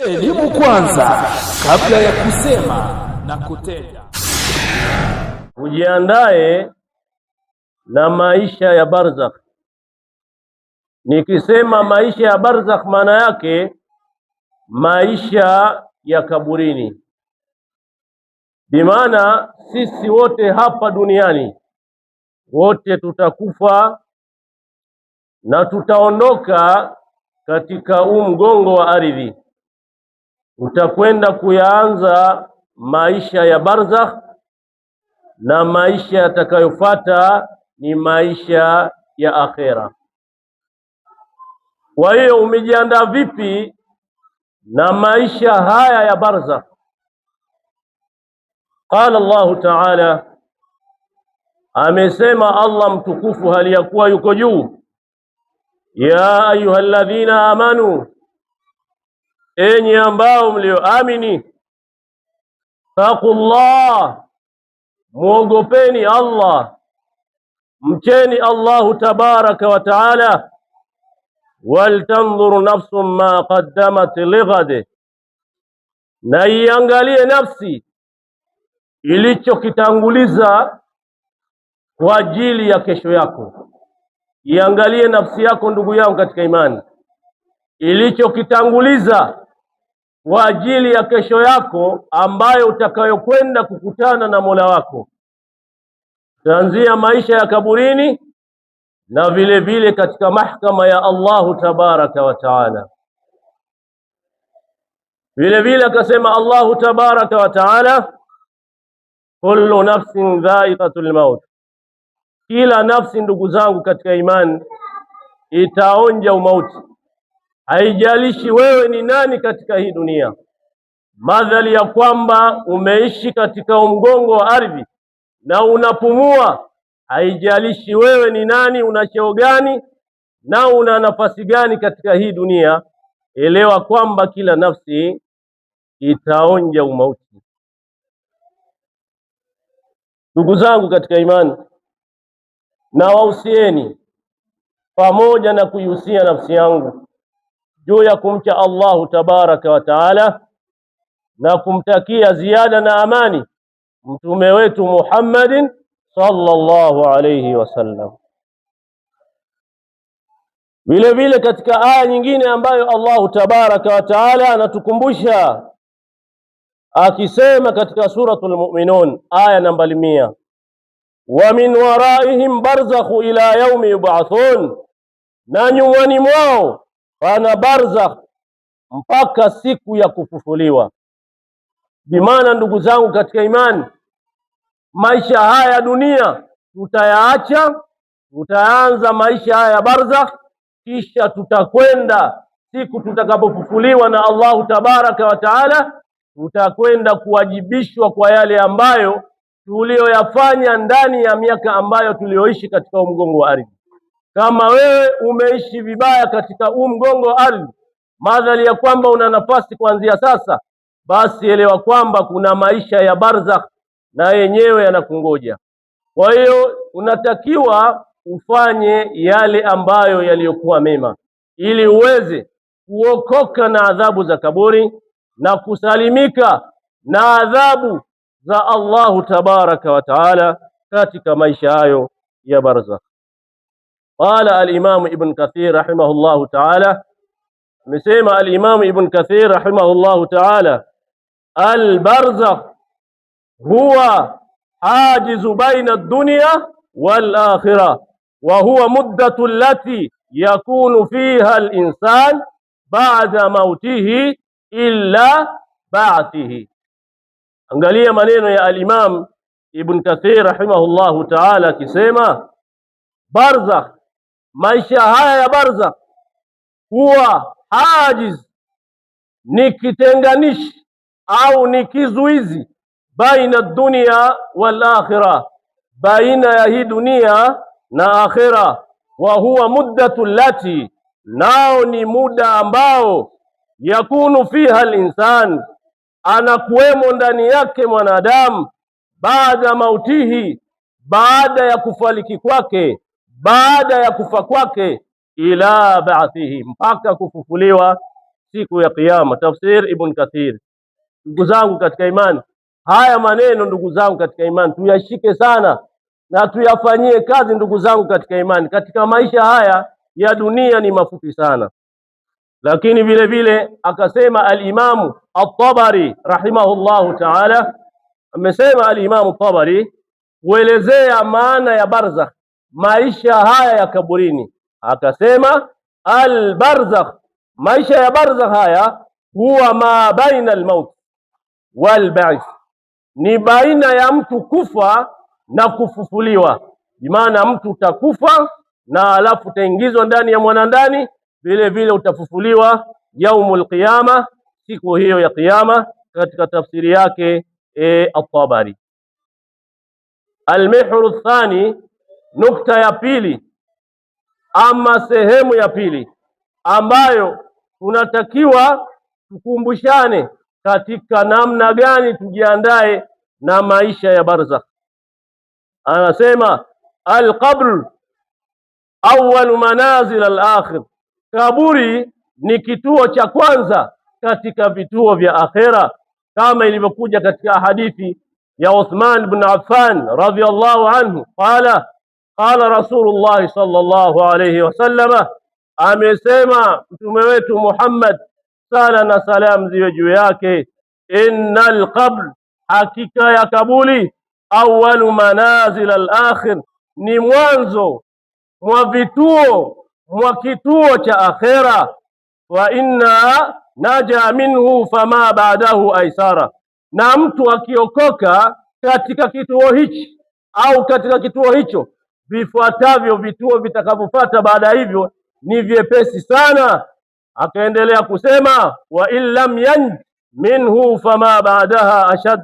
Elimu kwanza kabla ya kusema na kutenda. Ujiandae na maisha ya barzakh. Nikisema maisha ya barzakh, maana yake maisha ya kaburini. Bimaana sisi wote hapa duniani wote tutakufa na tutaondoka katika mgongo wa ardhi. Utakwenda kuyaanza maisha ya barzakh, na maisha yatakayofuata ni maisha ya akhera. Kwa hiyo umejiandaa vipi na maisha haya ya barzakh? Qala Allahu Ta'ala, amesema Allah mtukufu hali ya kuwa yuko juu, ya ayyuhalladhina amanu, enyi ambao mlioamini, taqullah, muogopeni Allah, mcheni Allahu tabaraka wa taala, waltanzur nafsun ma qaddamat lighad, na iangalie nafsi ilichokitanguliza kwa ajili ya kesho yako. Iangalie nafsi yako ndugu yangu katika imani, ilichokitanguliza kwa ajili ya kesho yako ambayo utakayokwenda kukutana na Mola wako. Kuanzia maisha ya kaburini na vile vile katika mahkama ya Allahu tabaraka wa taala. Vile vile akasema Allahu tabaraka wa taala, kullu nafsin dha'iqatul maut, kila nafsi ndugu zangu katika imani itaonja umauti. Haijalishi wewe ni nani katika hii dunia, madhali ya kwamba umeishi katika mgongo wa ardhi na unapumua, haijalishi wewe ni nani, una cheo gani na una nafasi gani katika hii dunia, elewa kwamba kila nafsi itaonja umauti. Ndugu zangu katika imani, na wahusieni pamoja na kuihusia nafsi yangu juu ya kumcha Allahu tabaraka wa taala na kumtakia ziada na amani mtume wetu Muhammadin sallallahu alayhi wasallam. Vile vile katika aya nyingine ambayo Allahu tabaraka wa taala anatukumbusha akisema katika suratul Mu'minun aya namba 100, wa min waraihim barzakhu ila yaumi yub'athun, na nyumani mwao pana barzakh mpaka siku ya kufufuliwa. Bimaana ndugu zangu katika imani, maisha haya ya dunia tutayaacha, tutaanza maisha haya ya barzakh, kisha tutakwenda siku tutakapofufuliwa na Allahu tabaraka wa taala, tutakwenda kuwajibishwa kwa yale ambayo tulioyafanya ndani ya miaka ambayo tulioishi katika mgongo wa ardhi. Kama wewe umeishi vibaya katika mgongo wa ardhi, madhali ya kwamba una nafasi kuanzia sasa, basi elewa kwamba kuna maisha ya barzakh na yenyewe yanakungoja. Kwa hiyo unatakiwa ufanye yale ambayo yaliyokuwa mema, ili uweze kuokoka na adhabu za kaburi na kusalimika na adhabu za Allahu tabaraka wa taala katika maisha hayo ya barzakh. Qala al-Imam Ibn Kathir rahimahullahu taala, amesema al-Imam Ibn Kathir rahimahullahu taala, al-barzakh huwa hajizu baina ad-dunya wal akhirah wa huwa muddatu allati yakunu fiha al-insan ba'da mautihi illa ba'thihi. Angalia maneno ya al-Imam Ibn Kathir rahimahullahu ta'ala akisema barzakh, maisha haya ya barzakh huwa hajiz, ni kitenganishi au ni kizuizi, baina dunia wal akhirah, baina ya hii dunia na akhira. Wa huwa muddatu lati, nao ni muda ambao yakunu fiha al-insan, anakuwemo ndani yake mwanadamu, baada mautihi, baada ya kufariki kwake, baada ya kufa kwake, ila ba'thihi, mpaka kufufuliwa siku ya Kiyama. Tafsir Ibn Kathir. Ndugu zangu katika imani, haya maneno ndugu zangu katika imani tuyashike sana na tuyafanyie kazi ndugu zangu katika imani. Katika maisha haya ya dunia ni mafupi sana, lakini vile vile akasema al-Imamu at-Tabari rahimahullahu ta'ala, amesema al-Imamu at-Tabari kuelezea maana ya barzakh, maisha haya ya kaburini, akasema al-barzakh, maisha ya barzakh haya huwa ma baina al-maut wal ba'th, ni baina ya mtu kufa na kufufuliwa. Bimaana mtu utakufa na alafu utaingizwa ndani ya mwanandani, vile vile utafufuliwa yaumul qiyama, siku hiyo ya Kiyama. Katika tafsiri yake at-Tabari. Al-mihru thani, nukta ya pili ama sehemu ya pili ambayo tunatakiwa tukumbushane katika namna gani tujiandae na maisha ya barzakh. Anasema al-qabr awwal manazil al-akhir, kaburi ni kituo cha kwanza katika vituo vya akhera, kama ilivyokuja katika hadithi ya Uthman ibn Affan radhiyallahu anhu, qala Rasulullah sallallahu alayhi wasallam, amesema mtume wetu Muhammad, sala na salam ziwe juu yake, innal qabr, hakika ya kaburi, awwalu manazil al-akhir, ni mwanzo mwa vituo mwa kituo cha akhera. Wa inna naja minhu fama ba'dahu aisara, na mtu akiokoka katika kituo hichi au katika kituo hicho, vifuatavyo vituo vitakavyofuata baada hivyo ni vyepesi sana. Akaendelea kusema wa illam yanj minhu fama ba'daha ashad,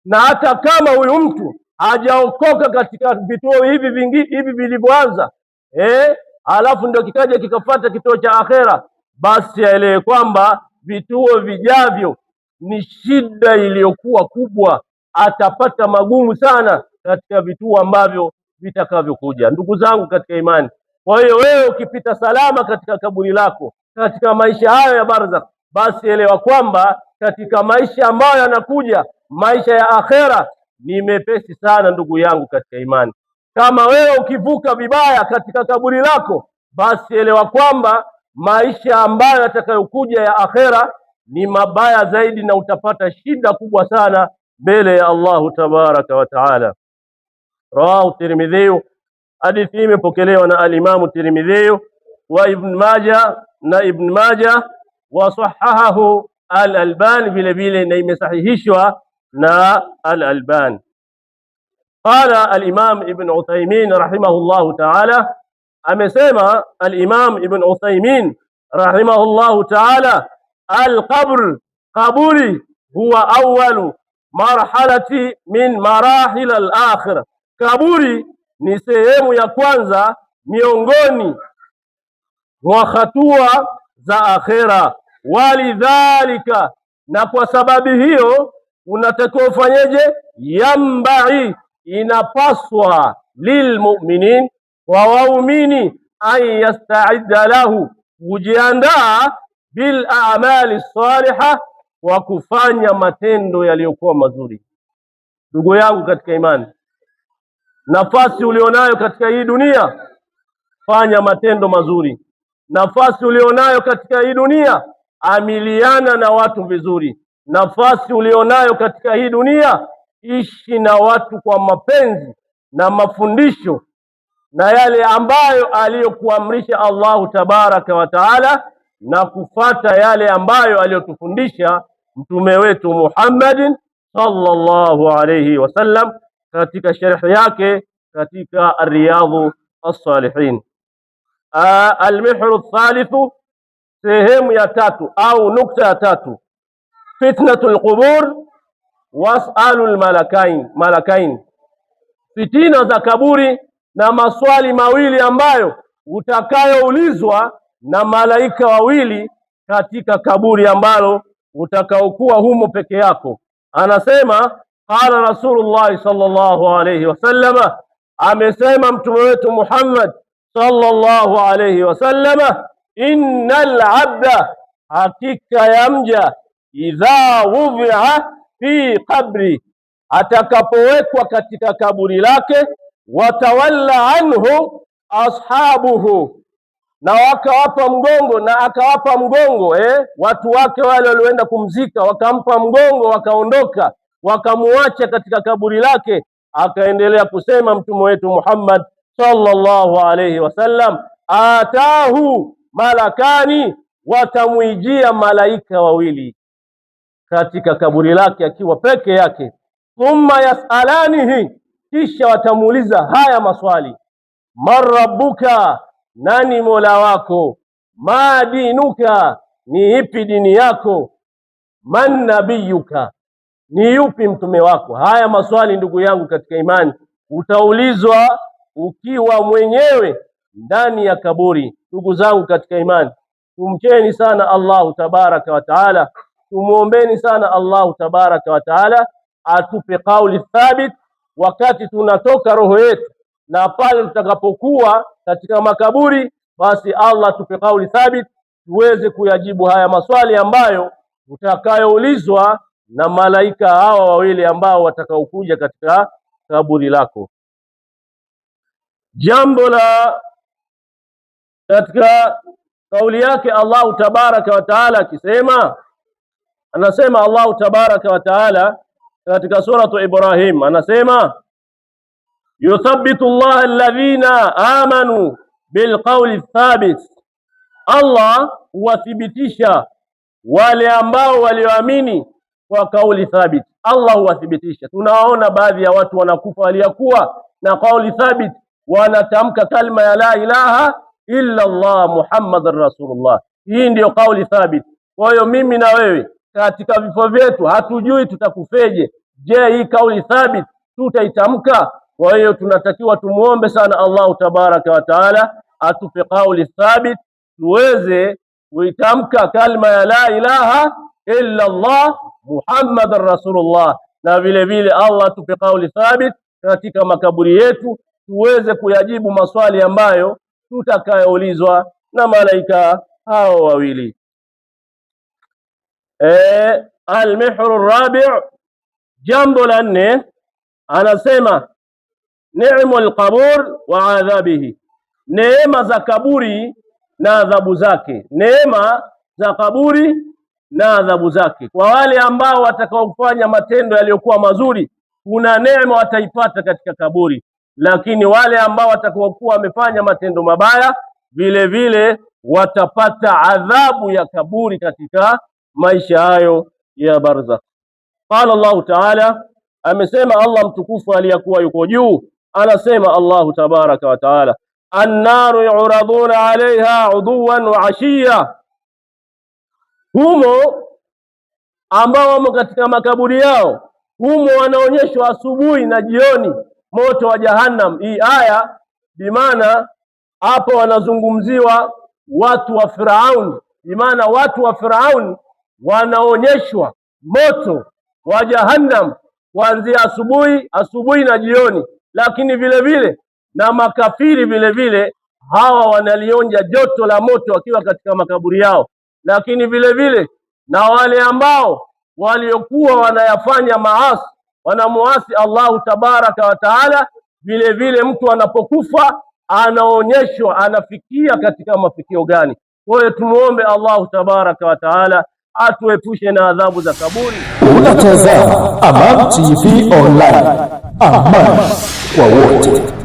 na hata kama huyu mtu hajaokoka katika vituo hivi vingi hivi vilivyoanza, alafu ndio kikaja kikafuata kituo cha akhera, basi aelewe kwamba vituo vijavyo ni shida iliyokuwa kubwa, atapata magumu sana katika vituo ambavyo vitakavyokuja. Ndugu zangu katika imani, kwa hiyo wewe ukipita salama katika kaburi lako katika maisha hayo ya barzakh, basi elewa kwamba katika maisha ambayo yanakuja, maisha ya akhera, ni mepesi sana ndugu yangu katika imani. Kama wewe ukivuka vibaya katika kaburi lako, basi elewa kwamba maisha ambayo yatakayokuja ya akhera ni mabaya zaidi, na utapata shida kubwa sana mbele ya Allahu tabaraka wa taala. Rawahu Tirmidhi, hadithi imepokelewa na al-Imam Tirmidhi wa Ibn Majah na Ibn Majah, wa sahahahu al-Albani, vile vile na imesahihishwa na al-Albani. Qala al-Imam Ibn Uthaymin rahimahullahu ta'ala, amesema al-Imam Ibn Uthaymin rahimahullahu ta'ala, al-qabr, kaburi, huwa awwalu marhalati min marahil al-akhirah, kaburi ni sehemu ya kwanza miongoni mwa hatua za akhera. Walidhalika, na kwa sababu hiyo unatakiwa ufanyeje? Yambai, inapaswa lilmuminin, wa waumini, an yastaidda lahu, kujiandaa bil a'mali salihah, wa kufanya matendo yaliyokuwa mazuri. Ndugu yangu katika imani, nafasi ulionayo katika hii dunia, fanya matendo mazuri. Nafasi ulionayo katika hii dunia, amiliana na watu vizuri. Nafasi ulionayo katika hii dunia, ishi na watu kwa mapenzi na mafundisho na yale ambayo aliyokuamrisha Allahu tabaraka wa taala, na kufata yale ambayo aliyotufundisha mtume wetu Muhammadin sallallahu alayhi wasallam katika sharhi yake katika Riyadhu as-Salihin. Al-mihru thalithu, sehemu ya tatu au nukta ya tatu, fitnatul qubur was'alul malakain, fitina za kaburi na maswali mawili ambayo utakayoulizwa na malaika wawili katika kaburi ambalo utakaokuwa humo peke yako. Anasema qala Rasulullah sallallahu alayhi wasallam, amesema mtume wetu Muhammad sallallahu alayhi wasallam, innal abda, hakika ya mja idha wudhi'a fi qabri, atakapowekwa katika kaburi lake, watawalla anhu ashabuhu, na wakawapa mgongo, na akawapa mgongo watu wake wale walioenda kumzika, wakampa mgongo, wakaondoka, wakamuacha katika kaburi lake. Akaendelea kusema mtume wetu Muhammad sallallahu alayhi wasallam, atahu malakani, watamwijia malaika wawili katika kaburi lake akiwa peke yake. Thumma yasalanihi, kisha watamuuliza haya maswali: man rabbuka, nani mola wako? Ma dinuka, ni ipi dini yako? Man nabiyuka, ni yupi mtume wako? Haya maswali ndugu yangu katika imani utaulizwa ukiwa mwenyewe ndani ya kaburi. Ndugu zangu katika imani, tumcheni sana Allahu tabaraka wa taala, tumuombeni sana Allahu tabaraka wa taala atupe kauli thabit wakati tunatoka roho yetu, na pale tutakapokuwa katika makaburi, basi Allah atupe kauli thabit tuweze kuyajibu haya maswali ambayo utakayoulizwa na malaika hawa wawili ambao watakaokuja katika kaburi lako. Jambo la katika kauli yake Allahu tabaraka wa taala akisema, anasema Allahu tabaraka wa taala katika suratu Ibrahim, anasema yuthabbitu Allah alladhina amanu bilqawli thabit, Allah huwathibitisha wale ambao walioamini kwa kauli thabit. Allah huwathibitisha. Tunaona baadhi ya watu wanakufa waliyakuwa na kauli thabit, wanatamka kalma ya la ilaha illa Allah Muhammadur Rasulullah. Hii ndiyo kauli thabit. Kwa hiyo mimi na wewe katika vifo vyetu hatujui tutakufeje. Je, hii kauli thabit tutaitamka? Kwa hiyo tunatakiwa tumuombe sana Allah tabaraka wa taala atupe kauli thabit tuweze kuitamka kalma ya la ilaha illa Allah Muhammadur Rasulullah, na vile vile Allah atupe kauli thabit katika makaburi yetu tuweze kuyajibu maswali ambayo tutakayoulizwa na malaika hao wawili. Al-mihru rabi', jambo la 4, anasema ni'mul qabur wa adhabihi, neema za kaburi na adhabu zake. Neema za kaburi na adhabu zake. Kwa wale ambao watakaofanya matendo yaliyokuwa mazuri, kuna neema wataipata katika kaburi, lakini wale ambao watakaokuwa wamefanya matendo mabaya, vile vile watapata adhabu ya kaburi katika maisha hayo ya barzakh. Qala Allahu taala, amesema Allah mtukufu aliyakuwa yuko juu, anasema Allahu tabaraka wa taala, annaru yuraduna alaiha uduwan wa ashiya, humo ambao wamo katika makaburi yao, humo wanaonyeshwa asubuhi na jioni moto wa Jahannam. Hii aya bimaana hapo wanazungumziwa watu wa Firaun, bimaana watu wa Firaun wanaonyeshwa moto wa Jahannam kuanzia asubuhi na jioni, lakini vile vile na makafiri vile vile hawa wanalionja joto la moto wakiwa katika makaburi yao, lakini vile vile na wale ambao waliokuwa wanayafanya maasi, wanamuasi Allahu tabaraka wa taala, vile vile mtu anapokufa anaonyeshwa anafikia katika mafikio gani. Kwa hiyo tumuombe Allahu tabaraka wa taala atuepushe na adhabu za kaburi. Unatazama Amani TV Online, amani kwa wote.